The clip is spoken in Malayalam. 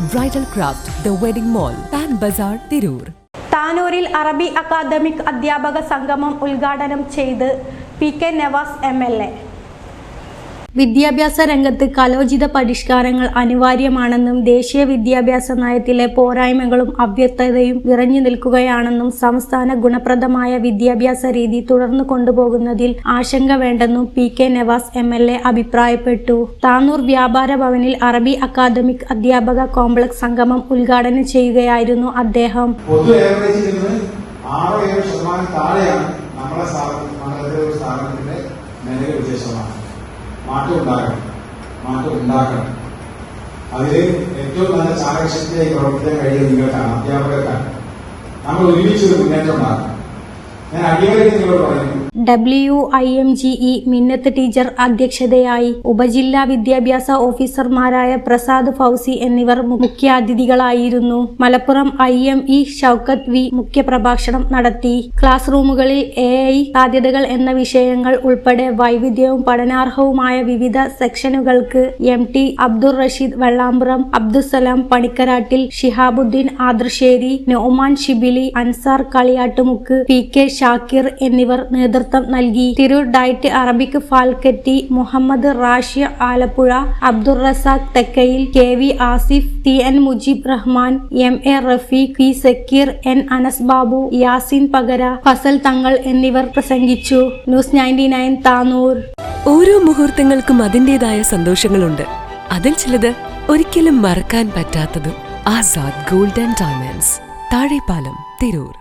Bridal craft the wedding mall Pan Bazar Tirur. താനൂരിൽ അറബി അക്കാദമിക് അധ്യാപക സംഗമം ഉദ്ഘാടനം ചെയ്ത് PK നവാസ് MLA. വിദ്യാഭ്യാസ രംഗത്ത് കാലോചിത പരിഷ്കാരങ്ങൾ അനിവാര്യമാണെന്നും ദേശീയ വിദ്യാഭ്യാസ നയത്തിലെ പോരായ്മകളും അവ്യക്തതയും നിറഞ്ഞു നിൽക്കുകയാണെന്നും സംസ്ഥാന ഗുണപ്രദമായ വിദ്യാഭ്യാസ രീതി തുടർന്നു കൊണ്ടുപോകുന്നതിൽ ആശങ്ക വേണ്ടെന്നും PK നവാസ് MLA അഭിപ്രായപ്പെട്ടു. താനൂർ വ്യാപാര ഭവനിൽ അറബി അക്കാദമിക് അധ്യാപക കോംപ്ലക്സ് സംഗമം ഉദ്ഘാടനം ചെയ്യുകയായിരുന്നു അദ്ദേഹം. മാറ്റം ഉണ്ടാക്കണം. അതിൽ ഏറ്റവും നല്ല ചാലകശക്തിയായി പ്രവർത്തിക്കാൻ കഴിയുന്നത് നിങ്ങൾക്കാണ്, അധ്യാപകർക്കാണ്. നമ്മൾ ഒരുമിച്ചൊരു മുന്നേറ്റം ഉണ്ടാക്കണം. ഞാൻ അടിയറയിൽ നിങ്ങളോട് പറയുന്നു. WIMGE മിന്നത്ത് ടീച്ചർ അധ്യക്ഷതയായി. ഉപജില്ലാ വിദ്യാഭ്യാസ ഓഫീസർമാരായ പ്രസാദ് ഫൗസി എന്നിവർ മുഖ്യാതിഥികളായിരുന്നു. മലപ്പുറം IME ഷൗക്കത്ത് V മുഖ്യപ്രഭാഷണം നടത്തി. ക്ലാസ് റൂമുകളിൽ AI സാധ്യതകൾ എന്ന വിഷയങ്ങൾ ഉൾപ്പെടെ വൈവിധ്യവും പഠനാർഹവുമായ വിവിധ സെക്ഷനുകൾക്ക് MT അബ്ദുൾ റഷീദ് വെള്ളാമ്പുറം, അബ്ദുസലാം പണിക്കരാട്ടിൽ, ഷിഹാബുദ്ദീൻ ആദർശേരി, നൊമാൻ ഷിബിലി, അൻസാർ കളിയാട്ടുമുക്ക്, PK ഷാക്കിർ എന്നിവർ നേതൃത്വം നൽകി. Tirur DIET Arabic faculty, Muhammad Rashi Alappuzha, Abdul Razak Thekkayil, KV Asif, TN Mujeeb Rahman, MA Rafeeq, P Sakeer, N Anas Babu, Yasin Pakara, Fasal Thangal എന്നിവർ പ്രസംഗിച്ചു. ന്യൂസ് 99 താനൂർ. ഓരോ മുഹൂർത്തങ്ങൾക്കും അതിൻ്റെതായ സന്തോഷങ്ങളുണ്ട്. അതിൽ ചിലത് ഒരിക്കലും മറക്കാൻ പറ്റാത്തതും. Azad gold and diamonds, Thazhepalam, Tirur.